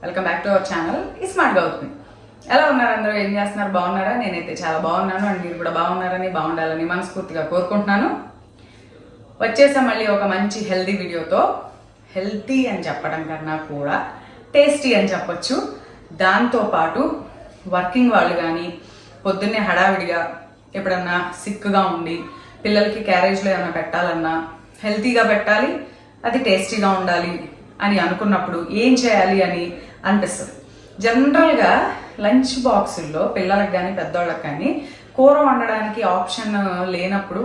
Welcome back to our channel smart Gautami. ఎలా ఉన్నారు అందరూ? ఏం చేస్తున్నారు? బాగున్నారా? నేనైతే చాలా బాగున్నాను అండ్ మీరు కూడా బాగున్నారని బాగుండాలని మనస్ఫూర్తిగా కోరుకుంటున్నాను. వచ్చేసా మళ్ళీ ఒక మంచి హెల్తీ వీడియోతో. హెల్తీ అని చెప్పడం కన్నా కూడా టేస్టీ అని చెప్పొచ్చు. దాంతోపాటు వర్కింగ్ వాళ్ళు కానీ పొద్దున్నే హడావిడిగా ఎప్పుడన్నా సిక్గా ఉండి పిల్లలకి క్యారేజ్లో ఏమైనా పెట్టాలన్నా హెల్తీగా పెట్టాలి, అది టేస్టీగా ఉండాలి అని అనుకున్నప్పుడు ఏం చేయాలి అని అనిపిస్తుంది. జనరల్గా లంచ్ బాక్సుల్లో పిల్లలకు కానీ పెద్దవాళ్ళకి కానీ కూర వండడానికి ఆప్షన్ లేనప్పుడు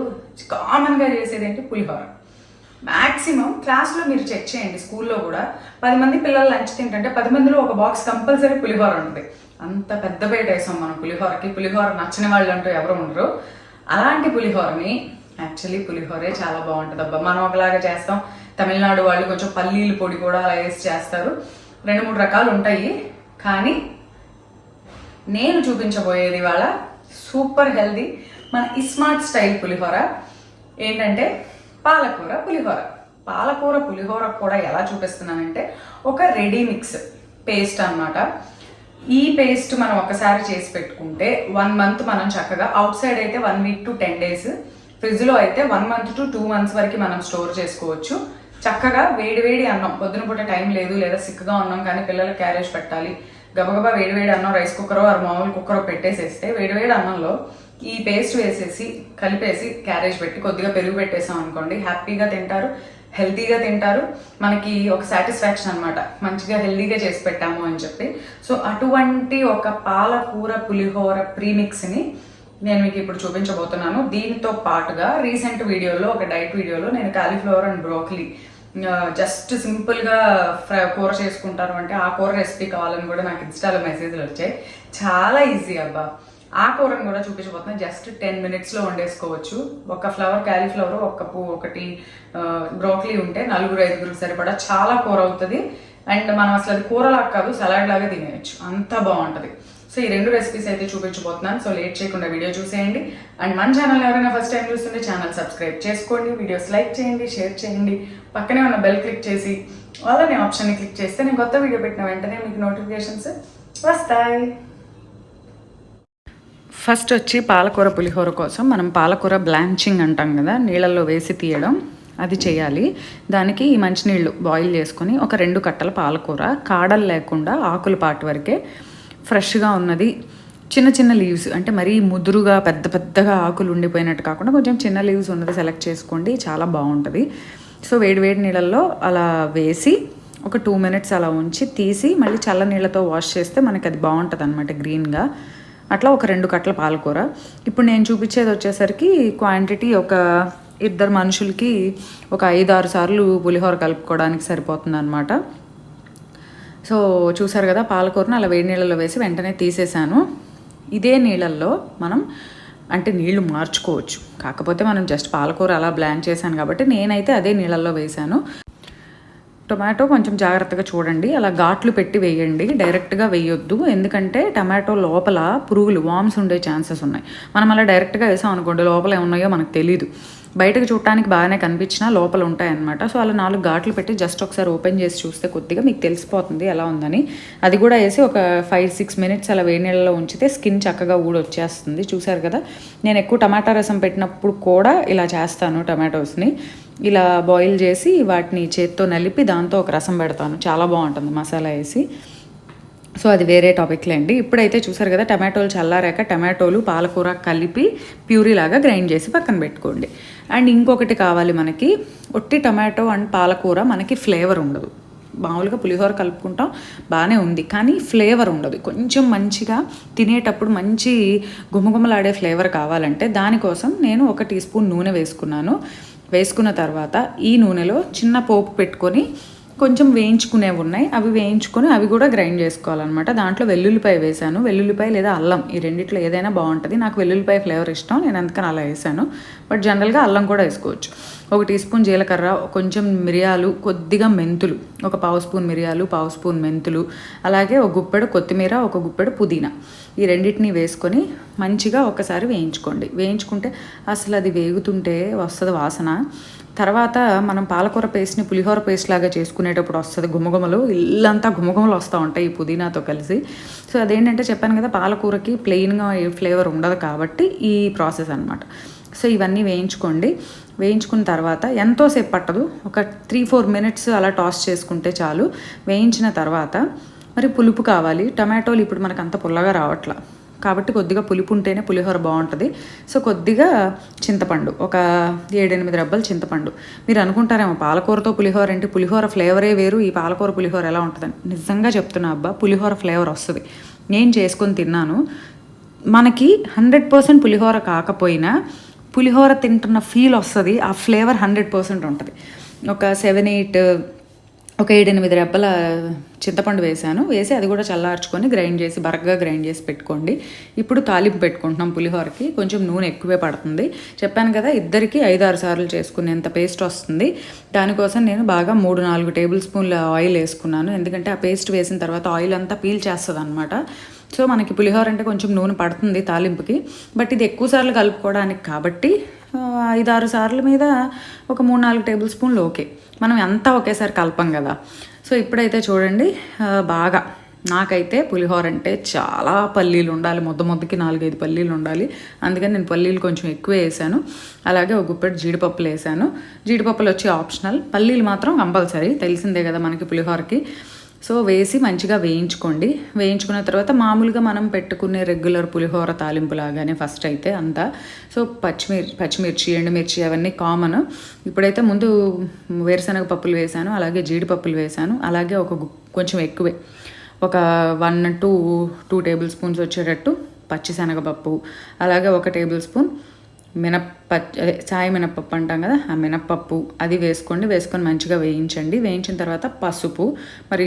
కామన్గా చేసేది ఏంటి? పులిహోర. మ్యాక్సిమం క్లాస్లో మీరు చెక్ చేయండి, స్కూల్లో కూడా 10 మంది పిల్లలు లంచ్ తింటుంటే 10 మందిలో ఒక బాక్స్ కంపల్సరీ పులిహోర ఉంటుంది. అంత పెద్ద పేట వేసాం మనం పులిహోరకి. పులిహోర నచ్చని వాళ్ళు అంటూ ఎవరు ఉండరు. అలాంటి పులిహోరని యాక్చువల్లీ పులిహోరే చాలా బాగుంటుంది అబ్బా. మనం ఒకలాగా చేస్తాం, తమిళనాడు వాళ్ళు కొంచెం పల్లీల పొడి కూడా అలా వేసి చేస్తారు. 2-3 రకాలు ఉంటాయి. కానీ నేను చూపించబోయేది వాళ్ళ సూపర్ హెల్దీ మన స్మార్ట్ స్టైల్ పులిహోర. ఏంటంటే పాలకూర పులిహోర. పాలకూర పులిహోర కూడా ఎలా చూపిస్తున్నానంటే ఒక రెడీ మిక్స్ పేస్ట్ అన్నమాట. ఈ పేస్ట్ మనం ఒకసారి చేసి పెట్టుకుంటే 1 month మనం చక్కగా, అవుట్ సైడ్ అయితే 1 week to 10 days, ఫ్రిడ్జ్లో అయితే 1 month to 2 months వరకు మనం స్టోర్ చేసుకోవచ్చు. చక్కగా వేడివేడి అన్నం, పొద్దున పూట టైం లేదు లేదా సిక్గా ఉన్నాం కానీ పిల్లలకి క్యారేజ్ పెట్టాలి, గబగబా వేడివేడి అన్నం రైస్ కుక్కరో ఆర్ మామూలు కుక్కరో పెట్టేసేస్తే వేడివేడి అన్నంలో ఈ పేస్ట్ వేసేసి కలిపేసి క్యారేజ్ పెట్టి కొద్దిగా పెరుగు పెట్టేసాం అనుకోండి, హ్యాపీగా తింటారు, హెల్తీగా తింటారు. మనకి ఒక సాటిస్ఫాక్షన్ అనమాట, మంచిగా హెల్తీగా చేసి పెట్టాము అని చెప్పి. సో అటువంటి ఒక పాలకూర పులిహోర ప్రీమిక్స్ని నేను మీకు ఇప్పుడు చూపించబోతున్నాను. దీంతో పాటుగా రీసెంట్ వీడియోలో, ఒక డైట్ వీడియోలో నేను కాలీఫ్లవర్ అండ్ బ్రోకలీ జస్ట్ సింపుల్గా కూర చేసుకుంటారు అంటే ఆ కూర రెసిపీ కావాలని కూడా నాకు ఇన్స్టాలో మెసేజ్లు వచ్చాయి. చాలా ఈజీ అబ్బా. ఆ కూరను కూడా చూపించబోతున్నాను. జస్ట్ 10 minutesలో వండేసుకోవచ్చు. ఒక ఫ్లవర్ కాలీఫ్లవర్, ఒక కప్పు, ఒకటి బ్రోకలీ ఉంటే 4-5 సరిపడా చాలా కూర అవుతుంది. అండ్ మనం అసలు అది కూరలాగా కాదు, సలాడ్ లాగా తినేయచ్చు, అంత బాగుంటుంది. సో ఈ 2 రెసిపీస్ అయితే చూపించబోతున్నాను. సో లేట్ చేయకుండా వీడియో చూసేయండి. అండ్ మన ఛానల్ ఎవరైనా ఫస్ట్ టైం చూస్తుంటే ఛానల్ సబ్స్క్రైబ్ చేసుకోండి, వీడియోస్ లైక్ చేయండి, షేర్ చేయండి, పక్కనే ఉన్న బెల్ క్లిక్ చేసి వాళ్ళని ఆప్షన్ని క్లిక్ చేస్తే నేను కొత్త వీడియో పెట్టిన వెంటనే మీకు నోటిఫికేషన్స్ వస్తాయి. ఫస్ట్ వచ్చి పాలకూర పులిహోర కోసం మనం పాలకూర బ్లాంచింగ్ అంటాం కదా, నీళ్ళల్లో వేసి తీయడం, అది చేయాలి. దానికి ఈ మంచినీళ్ళు బాయిల్ చేసుకొని ఒక 2 కట్టల పాలకూర, కాడలు లేకుండా ఆకుల పాటు వరకే ఫ్రెష్గా ఉన్నది, చిన్న చిన్న లీవ్స్, అంటే మరీ ముదురుగా పెద్ద పెద్దగా ఆకులు ఉండిపోయినట్టు కాకుండా కొంచెం చిన్న లీవ్స్ ఉన్నది సెలెక్ట్ చేసుకోండి, చాలా బాగుంటుంది. సో వేడి నీళ్ళల్లో అలా వేసి ఒక 2 minutes అలా ఉంచి తీసి మళ్ళీ చల్ల నీళ్ళతో వాష్ చేస్తే మనకి అది బాగుంటుంది అనమాట, గ్రీన్గా. అట్లా ఒక 2 కట్టల పాలకూర. ఇప్పుడు నేను చూపించేది వచ్చేసరికి క్వాంటిటీ ఒక 2 మనుషులకి ఒక 5-6 సార్లు పులిహోర కలుపుకోవడానికి సరిపోతుంది అనమాట. సో చూసారు కదా, పాలకూరను అలా వేడి నీళ్ళలో వేసి వెంటనే తీసేసాను. ఇదే నీళ్ళల్లో మనం అంటే నీళ్లు మార్చుకోవచ్చు, కాకపోతే మనం జస్ట్ పాలకూర అలా బ్లాంచ్ చేశాను కాబట్టి నేనైతే అదే నీళ్ళల్లో వేసాను. టొమాటో కొంచెం జాగ్రత్తగా చూడండి, అలా ఘాట్లు పెట్టి వేయండి, డైరెక్ట్గా వేయొద్దు. ఎందుకంటే టమాటో లోపల పురుగులు, వామ్స్ ఉండే ఛాన్సెస్ ఉన్నాయి. మనం అలా డైరెక్ట్గా వేసాం అనుకోండి, లోపల ఏమున్నాయో మనకు తెలీదు. బయటకు చూడటానికి బాగానే కనిపించినా లోపల ఉంటాయన్నమాట. సో అలా 4 ఘాట్లు పెట్టి జస్ట్ ఒకసారి ఓపెన్ చేసి చూస్తే కొద్దిగా మీకు తెలిసిపోతుంది ఎలా ఉందని. అది కూడా వేసి ఒక 5-6 minutes అలా వేడి నీళ్ళలో ఉంచితే స్కిన్ చక్కగా ఊడొచ్చేస్తుంది. చూసారు కదా, నేను ఎక్కువ టమాటా రసం పెట్టినప్పుడు కూడా ఇలా చేస్తాను. టమాటోస్ని ఇలా బాయిల్ చేసి వాటిని చేత్తో నలిపి దాంతో ఒక రసం పెడతాను, చాలా బాగుంటుంది మసాలా వేసి. సో అది వేరే టాపిక్లే అండి. ఇప్పుడైతే చూసారు కదా, టమాటోలు చల్లారాక టమాటోలు పాలకూర కలిపి ప్యూరీలాగా గ్రైండ్ చేసి పక్కన పెట్టుకోండి. అండ్ ఇంకొకటి కావాలి మనకి, ఒట్టి టమాటో అండ్ పాలకూర మనకి ఫ్లేవర్ ఉండదు. మామూలుగా పులిహోర కలుపుకుంటాం, బాగానే ఉంది, కానీ ఫ్లేవర్ ఉండదు. కొంచెం మంచిగా తినేటప్పుడు మంచి గుమగుమలాడే ఫ్లేవర్ కావాలంటే దానికోసం నేను 1 teaspoon నూనె వేసుకున్నాను. వేసుకున్న తర్వాత ఈ నూనెలో చిన్న పోపు పెట్టుకొని కొంచెం వేయించుకునేవి ఉన్నాయి, అవి వేయించుకొని అవి కూడా గ్రైండ్ చేసుకోవాలన్నమాట. దాంట్లో వెల్లుల్లిపాయ వేసాను, వెల్లుల్లిపాయ లేదా అల్లం, ఈ రెండిట్లో ఏదైనా బాగుంటుంది. నాకు వెల్లుల్లిపాయ ఫ్లేవర్ ఇష్టం, నేను అందుకని అలా వేసాను. బట్ జనరల్గా అల్లం కూడా వేసుకోవచ్చు. 1 teaspoon జీలకర్ర, కొంచెం మిరియాలు, కొద్దిగా మెంతులు, ఒక 1/2 spoon మిరియాలు, 1/2 spoon మెంతులు, అలాగే 1 గుప్పెడు కొత్తిమీర, 1 గుప్పెడు పుదీనా, ఈ రెండింటిని వేసుకొని మంచిగా ఒకసారి వేయించుకోండి. వేయించుకుంటే అసలు అది వేగుతుంటే వస్తుంది వాసన, తర్వాత మనం పాలకూర పేస్ట్ని పులిహోర పేస్ట్ లాగా చేసుకునేటప్పుడు వస్తుంది గుమగుమలు, ఇల్లంతా గుమగుమలు వస్తూ ఉంటాయి ఈ పుదీనాతో కలిసి. సో అదేంటంటే చెప్పాను కదా, పాలకూరకి ప్లెయిన్గా ఏ ఫ్లేవర్ ఉండదు కాబట్టి ఈ ప్రాసెస్ అనమాట. సో ఇవన్నీ వేయించుకోండి. వేయించుకున్న తర్వాత ఎంతోసేపు పట్టదు, ఒక 3-4 మినిట్స్ అలా టాస్ చేసుకుంటే చాలు. వేయించిన తర్వాత మరి పులుపు కావాలి. టమాటోలు ఇప్పుడు మనకు అంత పుల్లగా రావట్లా కాబట్టి కొద్దిగా పులుపు ఉంటేనే పులిహోర బాగుంటుంది. సో కొద్దిగా చింతపండు, ఒక 7-8 రెబ్బలు చింతపండు. మీరు అనుకుంటారేమో పాలకూరతో పులిహోర ఏంటి, పులిహోర ఫ్లేవరే వేరు, ఈ పాలకూర పులిహోర ఎలా ఉంటుందని. నిజంగా చెప్తున్నా అబ్బా, పులిహోర ఫ్లేవర్ వస్తుంది. నేను చేసుకొని తిన్నాను. మనకి 100% పులిహోర కాకపోయినా పులిహోర తింటున్న ఫీల్ వస్తుంది, ఆ ఫ్లేవర్ 100% ఉంటుంది. ఒక 7-8 రెబ్బల చింతపండు వేసి అది కూడా చల్లార్చుకొని గ్రైండ్ చేసి బరగ్గా గ్రైండ్ చేసి పెట్టుకోండి. ఇప్పుడు తాలింపు పెట్టుకుంటున్నాం పులిహోరకి. కొంచెం నూనె ఎక్కువే పడుతుంది. చెప్పాను కదా, ఇద్దరికి 5-6 సార్లు చేసుకునేంత పేస్ట్ వస్తుంది. దానికోసం నేను బాగా 3-4 టేబుల్ స్పూన్ల ఆయిల్ వేసుకున్నాను. ఎందుకంటే ఆ పేస్ట్ వేసిన తర్వాత ఆయిల్ అంతా పీల్ చేస్తుంది అనమాట. సో మనకి పులిహోర అంటే కొంచెం నూనె పడుతుంది తాలింపుకి, బట్ ఇది ఎక్కువ సార్లు కలుపుకోవడానికి కాబట్టి 5-6 సార్లు మీద ఒక 3-4 టేబుల్ స్పూన్లు ఓకే. మనం అంతా ఒకేసారి కలపం కదా. సో ఇప్పుడైతే చూడండి, బాగా నాకైతే పులిహోర అంటే చాలా పల్లీలు ఉండాలి, ముద్దకి 4-5 పల్లీలు ఉండాలి. అందుకని నేను పల్లీలు కొంచెం ఎక్కువ వేసాను. అలాగే ఒక గుప్పెడు జీడిపప్పులు వేసాను. జీడిపప్పులు వచ్చి ఆప్షనల్, పల్లీలు మాత్రం కంపల్సరీ, తెలిసిందే కదా మనకి పులిహోరకి. సో వేసి మంచిగా వేయించుకోండి. వేయించుకున్న తర్వాత మామూలుగా మనం పెట్టుకునే రెగ్యులర్ పులిహోర తాలింపు లాగానే ఫస్ట్ అయితే అంతా. సో పచ్చిమిర్చి, ఎండుమిర్చి అవన్నీ కామన్. ఇప్పుడైతే ముందు వేరుశనగ పప్పులు వేసాను, అలాగే జీడిపప్పులు వేసాను. అలాగే కొంచెం ఎక్కువే, ఒక 1-2 టేబుల్ స్పూన్స్ వచ్చేటట్టు పచ్చిశనగపప్పు, అలాగే 1 టేబుల్ స్పూన్ చాయ్ మినప్పప్పు అంటాం కదా, ఆ మినప్పప్పు అది వేసుకోండి. వేసుకొని మంచిగా వేయించండి. వేయించిన తర్వాత పసుపు, మరి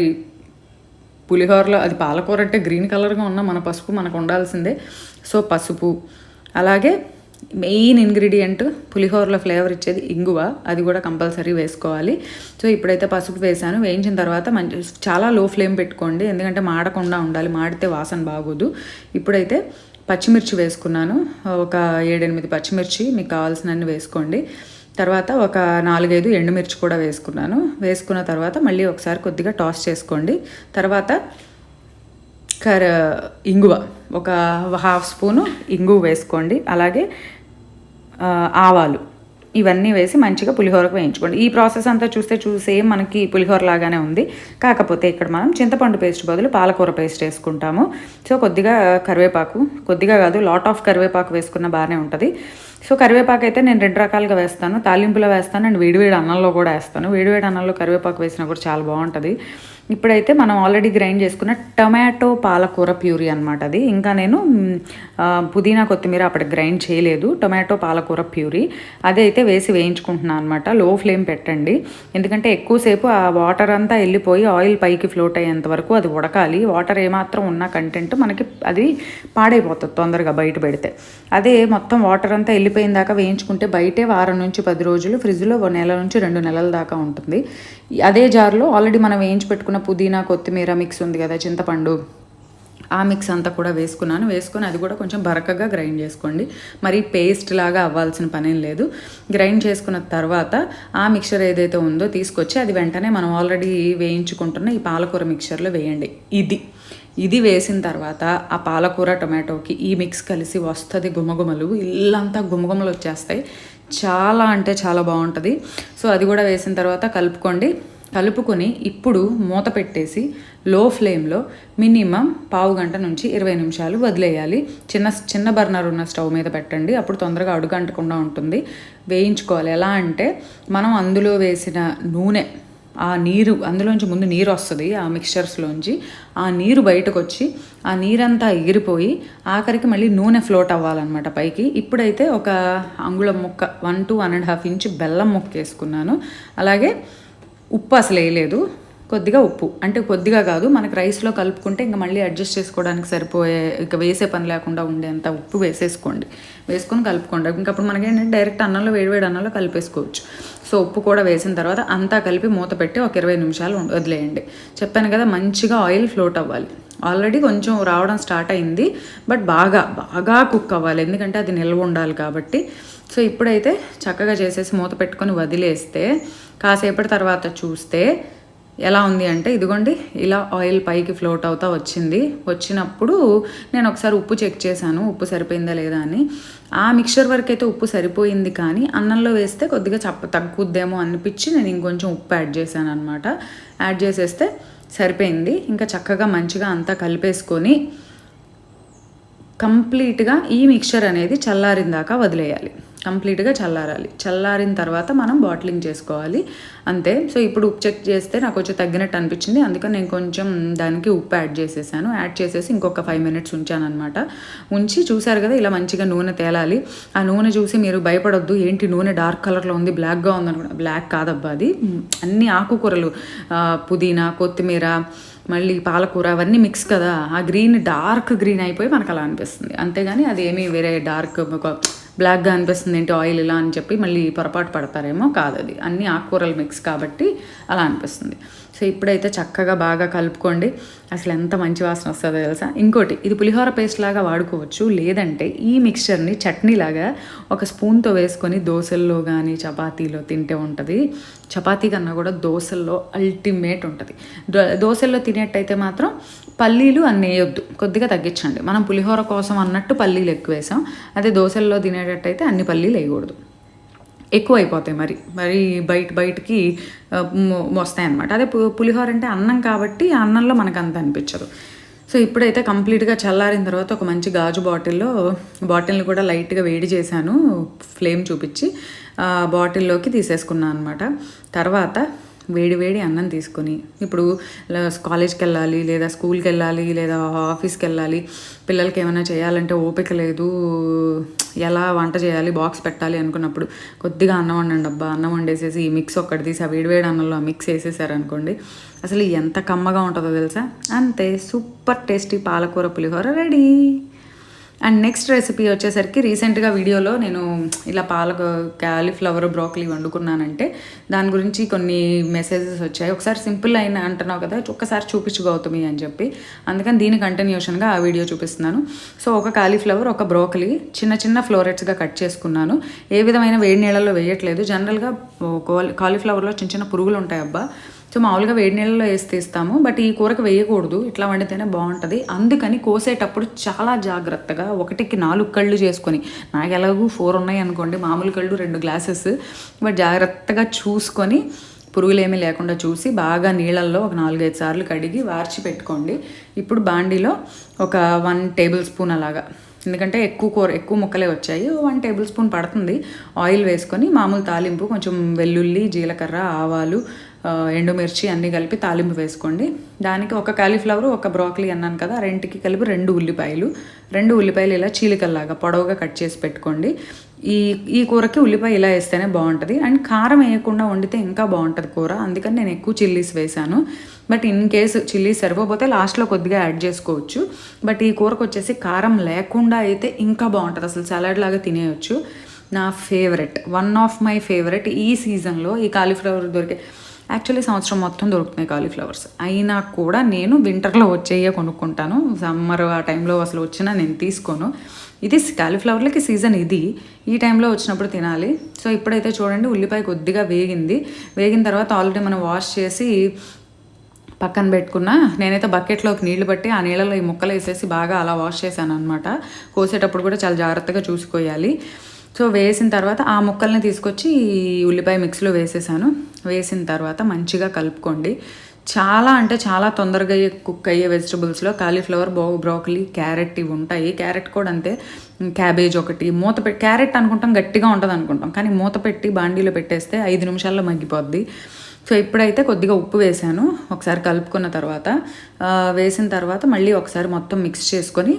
పులిహోరలో అది పాలకూర అంటే గ్రీన్ కలర్గా ఉన్న మన పసుపు మనకు ఉండాల్సిందే. సో పసుపు, అలాగే మెయిన్ ఇంగ్రీడియంట్ పులిహోరలో ఫ్లేవర్ ఇచ్చేది ఇంగువ, అది కూడా కంపల్సరీ వేసుకోవాలి. సో ఇప్పుడైతే పసుపు వేసాను. వేయించిన తర్వాత చాలా లో ఫ్లేమ్ పెట్టుకోండి, ఎందుకంటే మాడకుండా ఉండాలి, మాడితే వాసన బాగోదు. ఇప్పుడైతే పచ్చిమిర్చి వేసుకున్నాను, ఒక 7-8 పచ్చిమిర్చి మీకు కావాల్సినన్ని వేసుకోండి. తర్వాత ఒక 4-5 ఎండుమిర్చి కూడా వేసుకున్నాను. వేసుకున్న తర్వాత మళ్ళీ ఒకసారి కొద్దిగా టాస్ చేసుకోండి. తర్వాత ఇంగువ, ఒక 1/2 స్పూను ఇంగువ వేసుకోండి. అలాగే ఆవాలు, ఇవన్నీ వేసి మంచిగా పులిహోరకు వేయించుకోండి. ఈ ప్రాసెస్ అంతా చూస్తే సేమ్ మనకి పులిహోర లాగానే ఉంది. కాకపోతే ఇక్కడ మనం చింతపండు పేస్ట్ బదులు పాలకూర పేస్ట్ వేసుకుంటాము. సో కొద్దిగా కరివేపాకు, కొద్దిగా కాదు లాట్ ఆఫ్ కరివేపాకు వేసుకున్న బాగానే ఉంటుంది. సో కరివేపాకు అయితే నేను 2 రకాలుగా వేస్తాను, తాలింపులో వేస్తాను అండ్ వేడివేడి అన్నంలో కూడా వేస్తాను. వేడివేడి అన్నంలో కరివేపాకు వేసినా కూడా చాలా బాగుంటుంది. ఇప్పుడైతే మనం ఆల్రెడీ గ్రైండ్ చేసుకున్న టమాటో పాలకూర ప్యూరీ అనమాట అది. ఇంకా నేను పుదీనా కొత్తిమీర అప్పటికి గ్రైండ్ చేయలేదు. టొమాటో పాలకూర ప్యూరీ అదైతే వేసి వేయించుకుంటున్నాను అనమాట. లో ఫ్లేమ్ పెట్టండి, ఎందుకంటే ఎక్కువసేపు ఆ వాటర్ అంతా వెళ్ళిపోయి ఆయిల్ పైకి ఫ్లోట్ అయ్యేంత వరకు అది ఉడకాలి. వాటర్ ఏమాత్రం ఉన్న కంటెంట్ మనకి అది పాడైపోతుంది తొందరగా బయట పెడితే. అదే మొత్తం వాటర్ అంతా వెళ్ళిపోయిన దాకా వేయించుకుంటే బయటే 1-10 రోజులు, ఫ్రిడ్జ్లో 1 నెల నుంచి 2 నెలల దాకా ఉంటుంది. అదే జార్లో ఆల్రెడీ మనం వేయించి పెట్టుకున్న పుదీనా కొత్తిమీర మిక్స్ ఉంది కదా, చింతపండు, ఆ మిక్స్ అంతా కూడా వేసుకున్నాను. వేసుకొని అది కూడా కొంచెం బరకగా గ్రైండ్ చేసుకోండి, మరి పేస్ట్ లాగా అవ్వాల్సిన పనేం లేదు. గ్రైండ్ చేసుకున్న తర్వాత ఆ మిక్చర్ ఏదైతే ఉందో తీసుకొచ్చి అది వెంటనే మనం ఆల్రెడీ వేయించుకుంటున్న ఈ పాలకూర మిక్చర్లో వేయండి. ఇది వేసిన తర్వాత ఆ పాలకూర టొమాటోకి ఈ మిక్స్ కలిసి వస్తుంది గుమగుమలు, ఇల్లంతా గుమగుమలు వచ్చేస్తాయి. చాలా అంటే చాలా బాగుంటుంది. సో అది కూడా వేసిన తర్వాత కలుపుకొని ఇప్పుడు మూత పెట్టేసి లో ఫ్లేమ్లో మినిమం 1/2 గంట నుంచి 20 నిమిషాలు వదిలేయాలి. చిన్న బర్నర్ ఉన్న స్టవ్ మీద పెట్టండి, అప్పుడు తొందరగా అడుగంటకుండా ఉంటుంది. వేయించుకోవాలి. ఎలా అంటే మనం అందులో వేసిన నూనె, ఆ నీరు, అందులోంచి ముందు నీరు వస్తుంది ఆ మిక్చర్స్లోంచి, ఆ నీరు బయటకు వచ్చి ఆ నీరంతా ఎగిరిపోయి ఆఖరికి మళ్ళీ నూనె ఫ్లోట్ అవ్వాలన్నమాట పైకి. ఇప్పుడైతే ఒక అంగుళం ముక్క, 1 to 1.5 ఇంచ్ బెల్లం ముక్క వేసుకున్నాను. అలాగే ఉప్పు అసలు వేయలేదు, కొద్దిగా ఉప్పు, అంటే కొద్దిగా కాదు, మనకి రైస్లో కలుపుకుంటే ఇంకా మళ్ళీ అడ్జస్ట్ చేసుకోవడానికి సరిపోయే, ఇక వేసే పని లేకుండా ఉండేంత ఉప్పు వేసేసుకోండి. వేసుకొని కలుపుకోండి. ఇంకప్పుడు మనకేంటంటే డైరెక్ట్ అన్నంలో వేడివేడి అన్నంలో కలిపేసుకోవచ్చు. సో ఉప్పు కూడా వేసిన తర్వాత అంతా కలిపి మూత పెట్టి ఒక 20 నిమిషాలు వదిలేయండి. చెప్పాను కదా, మంచిగా ఆయిల్ ఫ్లోట్ అవ్వాలి. ఆల్రెడీ కొంచెం రావడం స్టార్ట్ అయింది, బట్ బాగా బాగా కుక్ అవ్వాలి, ఎందుకంటే అది నిల్వ ఉండాలి కాబట్టి. సో ఇప్పుడైతే చక్కగా చేసేసి మూత పెట్టుకొని వదిలేస్తే కాసేపటి తర్వాత చూస్తే ఎలా ఉంది అంటే, ఇదిగోండి ఇలా ఆయిల్ పైకి ఫ్లోట్ అవుతా వచ్చింది. వచ్చినప్పుడు నేను ఒకసారి ఉప్పు చెక్ చేశాను, ఉప్పు సరిపోయిందా లేదా అని. ఆ మిక్చర్ వరకు అయితే ఉప్పు సరిపోయింది, కానీ అన్నంలో వేస్తే కొద్దిగా తగ్గుద్దేమో అనిపించి నేను ఇంకొంచెం ఉప్పు యాడ్ చేశాను అనమాట. యాడ్ చేసేస్తే సరిపోయింది. ఇంకా చక్కగా మంచిగా అంతా కలిపేసుకొని కంప్లీట్గా ఈ మిక్చర్ అనేది చల్లారిన దాకా వదిలేయాలి. కంప్లీట్గా చల్లారాలి. చల్లారిన తర్వాత మనం బాటిలింగ్ చేసుకోవాలి, అంతే. సో ఇప్పుడు ఉప్పు చెక్ చేస్తే నాకు కొంచెం తగ్గినట్టు అనిపించింది, అందుకని నేను కొంచెం దానికి ఉప్పు యాడ్ చేసేసాను. యాడ్ చేసేసి ఇంకొక 5 minutes ఉంచాను అనమాట. ఉంచి చూసారు కదా ఇలా మంచిగా నూనె తేలాలి. ఆ నూనె చూసి మీరు భయపడొద్దు, ఏంటి నూనె డార్క్ కలర్లో ఉంది, బ్లాక్గా ఉంది అనుకున్నా. బ్లాక్ కాదబ్బా, అది అన్ని ఆకుకూరలు, పుదీనా, కొత్తిమీర, మళ్ళీ పాలకూర, అవన్నీ మిక్స్ కదా, ఆ గ్రీన్ డార్క్ గ్రీన్ అయిపోయి మనకు అలా అనిపిస్తుంది. అంతేగాని అది ఏమీ వేరే డార్క్ బ్లాక్గా అనిపిస్తుంది ఏంటి ఆయిల్ ఇలా అని చెప్పి మళ్ళీ పొరపాటు పడతారేమో, కాదు, అది అన్ని ఆకుకూరలు మిక్స్ కాబట్టి అలా అనిపిస్తుంది. సో ఇప్పుడైతే చక్కగా బాగా కలుపుకోండి. అసలు ఎంత మంచి వాసన వస్తుందో తెలుసా. ఇంకోటి, ఇది పులిహోర పేస్ట్ లాగా వాడుకోవచ్చు, లేదంటే ఈ మిక్స్చర్ని చట్నీ లాగా ఒక స్పూన్తో వేసుకొని దోశల్లో కానీ చపాతీలో తింటే ఉంటుంది. చపాతీ కన్నా కూడా దోశల్లో అల్టిమేట్ ఉంటుంది. దోశల్లో తినేటైతే మాత్రం పల్లీలు అన్నీ వేయొద్దు, కొద్దిగా తగ్గించండి. మనం పులిహోర కోసం అన్నట్టు పల్లీలు ఎక్కువ వేసాం, అదే దోశల్లో తినేటట్టయితే అన్ని పల్లీలు వేయకూడదు, ఎక్కువ అయిపోతాయి, మరి బయటికి వస్తాయి అన్నమాట. అదే పులిహోర అంటే అన్నం కాబట్టి అన్నంలో మనకు అంత అనిపించదు. సో ఇప్పుడైతే కంప్లీట్గా చల్లారిన తర్వాత ఒక మంచి గాజు బాటిల్ని కూడా లైట్గా వేడి చేశాను, ఫ్లేమ్ చూపించి బాటిల్లోకి తీసేసుకున్నాను అనమాట. తర్వాత వేడి అన్నం తీసుకొని, ఇప్పుడు కాలేజ్కి వెళ్ళాలి, లేదా స్కూల్కి వెళ్ళాలి, లేదా ఆఫీస్కి వెళ్ళాలి, పిల్లలకి ఏమైనా చేయాలంటే ఓపిక లేదు, ఎలా వంట చేయాలి, బాక్స్ పెట్టాలి అనుకున్నప్పుడు కొద్దిగా అన్నం వండండి అబ్బా. అన్నం వండేసేసి ఈ మిక్స్ ఒక్కటి తీసి ఆ వేడివేడి అన్నంలో ఆ మిక్స్ వేసేసారనుకోండి, అసలు ఎంత కమ్మగా ఉంటుందో తెలుసా. అంతే, సూపర్ టేస్టీ పాలకూర పులిహోర రెడీ. అండ్ నెక్స్ట్ రెసిపీ వచ్చేసరికి, రీసెంట్గా వీడియోలో నేను ఇలా కాలీఫ్లవర్ బ్రోకలీ వండుకున్నానంటే దాని గురించి కొన్ని మెసేజెస్ వచ్చాయి. ఒకసారి సింపుల్ అయిన అంటున్నావు కదా, ఒక్కసారి చూపించు గౌతమి అని చెప్పి, అందుకని దీని కంటిన్యూషన్గా ఆ వీడియో చూపిస్తున్నాను. సో ఒక కాలీఫ్లవర్, ఒక బ్రోకలీ చిన్న ఫ్లోరెట్స్గా కట్ చేసుకున్నాను. ఏ విధమైన వేడి నీళ్ళలో వేయట్లేదు. జనరల్గా కాలీఫ్లవర్లో చిన్న పురుగులు ఉంటాయి అబ్బా, సో మామూలుగా వేడి నీళ్ళలో వేసి తీస్తాము, బట్ ఈ కూరకు వేయకూడదు, ఇట్లా వండితేనే బాగుంటుంది. అందుకని కోసేటప్పుడు చాలా జాగ్రత్తగా 1కి 4 కళ్ళు చేసుకొని, నాకు ఎలాగూ 4 ఉన్నాయి అనుకోండి, మామూలు కళ్ళు 2 glasses, బట్ జాగ్రత్తగా చూసుకొని పురుగులు ఏమీ లేకుండా చూసి బాగా నీళ్ళల్లో ఒక 4-5 సార్లు కడిగి వార్చి పెట్టుకోండి. ఇప్పుడు బాండీలో ఒక 1 tablespoon అలాగా, ఎందుకంటే ఎక్కువ ముక్కలే వచ్చాయి, 1 tablespoon పడుతుంది, ఆయిల్ వేసుకొని మామూలు తాలింపు, కొంచెం వెల్లుల్లి, జీలకర్ర, ఆవాలు, ఎండుమిర్చి అన్నీ కలిపి తాలింపు వేసుకోండి. దానికి ఒక కాలీఫ్లవర్, ఒక బ్రోకలీ అన్నాను కదా, రెండుకి కలిపి 2 ఉల్లిపాయలు ఇలా చీలికల్లాగా పొడవుగా కట్ చేసి పెట్టుకోండి. ఈ కూరకి ఉల్లిపాయ ఇలా వేస్తేనే బాగుంటుంది. అండ్ కారం వేయకుండా వండితే ఇంకా బాగుంటుంది కూర, అందుకని నేను ఎక్కువ చిల్లీస్ వేసాను. బట్ ఇన్ కేసు చిల్లీస్ సరిపోతే లాస్ట్లో కొద్దిగా యాడ్ చేసుకోవచ్చు. బట్ ఈ కూరకు వచ్చేసి కారం లేకుండా అయితే ఇంకా బాగుంటుంది, అసలు సలాడ్ లాగా తినేయచ్చు. నా favourite, one of my favourite ఈ సీజన్లో ఈ కాలీఫ్లవర్ యాక్చువల్లీ సంవత్సరం మొత్తం దొరుకుతున్నాయి కాలీఫ్లవర్స్, అయినా కూడా నేను వింటర్లో వచ్చేయే కొనుక్కుంటాను. సమ్మర్ ఆ టైంలో అసలు వచ్చినా నేను తీసుకోను. ఇది కాలీఫ్లవర్లకి సీజన్, ఈ టైంలో వచ్చినప్పుడు తినాలి. సో ఇప్పుడైతే చూడండి, ఉల్లిపాయ కొద్దిగా వేగిన తర్వాత ఆల్రెడీ మనం వాష్ చేసి పక్కన పెట్టుకున్నా, నేనైతే బకెట్లోకి నీళ్లు పట్టి ఆ నీళ్ళలో ఈ ముక్కలు వేసేసి బాగా అలా వాష్ చేశాను అనమాట. కోసేటప్పుడు కూడా చాలా జాగ్రత్తగా చూసుకోవాలి. సో వేసిన తర్వాత ఆ ముక్కల్ని తీసుకొచ్చి ఉల్లిపాయ మిక్స్లో వేసిన తర్వాత మంచిగా కలుపుకోండి. చాలా తొందరగా కుక్ అయ్యే వెజిటబుల్స్లో కాలీఫ్లవర్, బ్రోకలీ, క్యారెట్ ఇవి ఉంటాయి. క్యారెట్ కూడా అంతే, క్యాబేజ్ ఒకటి క్యారెట్ అనుకుంటాం గట్టిగా ఉంటుంది అనుకుంటాం, కానీ మూత పెట్టి బాండీలో పెట్టేస్తే 5 నిమిషాల్లో మగ్గిపోద్ది. సో ఇప్పుడైతే కొద్దిగా ఉప్పు వేసాను, ఒకసారి కలుపుకున్న తర్వాత వేసిన తర్వాత మళ్ళీ ఒకసారి మొత్తం మిక్స్ చేసుకొని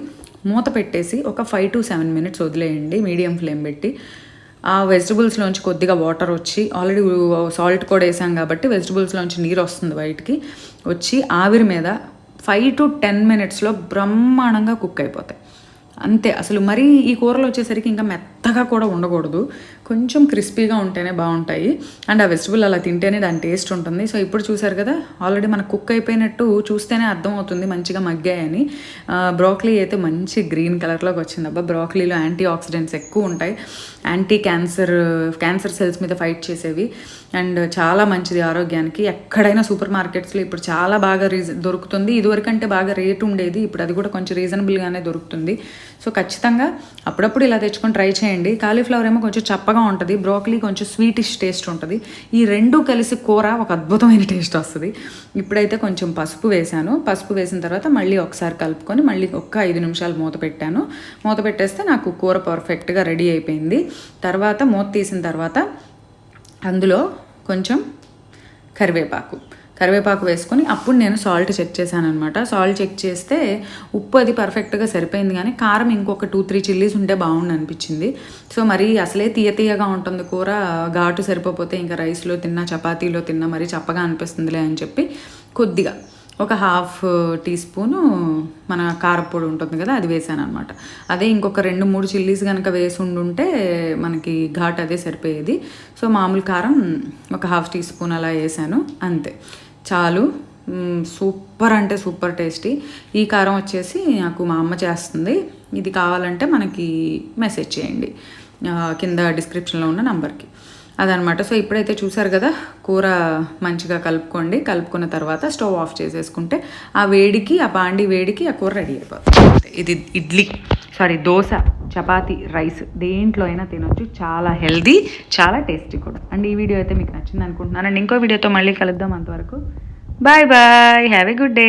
మూత పెట్టేసి ఒక 5 to 7 minutes వదిలేయండి, మీడియం ఫ్లేమ్ పెట్టి. ఆ వెజిటబుల్స్లోంచి కొద్దిగా వాటర్ వచ్చి ఆల్రెడీ సాల్ట్ కూడా వేసాం కాబట్టి వెజిటబుల్స్లోంచి నీరు వస్తుంది బయటికి వచ్చి ఆవిరి మీద 5 to 10 minutesలో బ్రహ్మాండంగా కుక్ అయిపోతాయి. అంతే. అసలు మరీ ఈ కూరలు వచ్చేసరికి ఇంకా మెత్తగా కూడా ఉండకూడదు, కొంచెం క్రిస్పీగా ఉంటేనే బాగుంటాయి. అండ్ ఆ వెజిటబుల్ అలా తింటేనే దాని టేస్ట్ ఉంటుంది. సో ఇప్పుడు చూసారు కదా, ఆల్రెడీ మనకు కుక్ అయిపోయినట్టు చూస్తేనే అర్థమవుతుంది మంచిగా మగ్గాయని. బ్రోకలీ అయితే మంచి గ్రీన్ కలర్లోకి వచ్చింది. అబ్బా, బ్రోకలీలో యాంటీ ఆక్సిడెంట్స్ ఎక్కువ ఉంటాయి, క్యాన్సర్ సెల్స్ మీద ఫైట్ చేసేవి, అండ్ చాలా మంచిది ఆరోగ్యానికి. ఎక్కడైనా సూపర్ మార్కెట్స్లో ఇప్పుడు చాలా బాగా దొరుకుతుంది. ఇదివరకంటే బాగా రేటు ఉండేది, ఇప్పుడు అది కూడా కొంచెం రీజనబుల్గానే దొరుకుతుంది. సో ఖచ్చితంగా అప్పుడప్పుడు ఇలా తెచ్చుకొని ట్రై చేయండి. కాలీఫ్లవర్ ఏమో కొంచెం చప్పగా ఉంటుంది, బ్రోకలీ కొంచెం స్వీటిష్ టేస్ట్ ఉంటుంది. ఈ రెండు కలిసి కూర ఒక అద్భుతమైన టేస్ట్ వస్తుంది. ఇప్పుడైతే కొంచెం పసుపు వేసాను. పసుపు వేసిన తర్వాత మళ్ళీ ఒకసారి కలుపుకొని మళ్ళీ ఒక్క 5 నిమిషాలు మూత పెట్టాను. మూత పెట్టేస్తే నాకు కూర పర్ఫెక్ట్గా రెడీ అయిపోయింది. తర్వాత మూత తీసిన తర్వాత అందులో కొంచెం కరివేపాకు వేసుకొని అప్పుడు నేను సాల్ట్ చెక్ చేశాను అనమాట. సాల్ట్ చెక్ చేస్తే ఉప్పు అది పర్ఫెక్ట్గా సరిపోయింది, కానీ కారం ఇంకొక 2-3 చిల్లీస్ ఉంటే బాగుండు అనిపించింది. సో మరి అసలే తీయగా ఉంటుంది కూర, ఘాటు సరిపోతే ఇంకా రైస్లో తిన్నా చపాతీలో తిన్నా మరి చప్పగా అనిపిస్తుందిలే అని చెప్పి కొద్దిగా ఒక 1/2 టీ స్పూను మన కారపొడి ఉంటుంది కదా, అది వేసాను అనమాట. అదే ఇంకొక 2-3 చిల్లీస్ కనుక వేసి ఉండుంటే మనకి ఘాట్ అదే సరిపోయేది. సో మామూలు కారం ఒక 1/2 టీ స్పూన్ అలా వేసాను, అంతే చాలు. సూపర్ అంటే సూపర్ టేస్టీ. ఈ కారం వచ్చేసి నాకు మా అమ్మ చేస్తుంది. ఇది కావాలంటే మనకి మెసేజ్ చేయండి కింద డిస్క్రిప్షన్లో ఉన్న నంబర్కి, అదనమాట. సో ఇప్పుడైతే చూసారు కదా, కూర మంచిగా కలుపుకున్న తర్వాత స్టవ్ ఆఫ్ చేసేసుకుంటే ఆ బాండి వేడికి ఆ కూర రెడీ అయిపోతుంది. ఇది దోశ, చపాతీ, రైస్ దేంట్లో అయినా తినొచ్చు. చాలా హెల్దీ, చాలా టేస్టీ కూడా. అండ్ ఈ వీడియో అయితే మీకు నచ్చింది అనుకుంటున్నాను. అండ్ ఇంకో వీడియోతో మళ్ళీ కలుద్దాం. అంతవరకు bye bye, have a good day.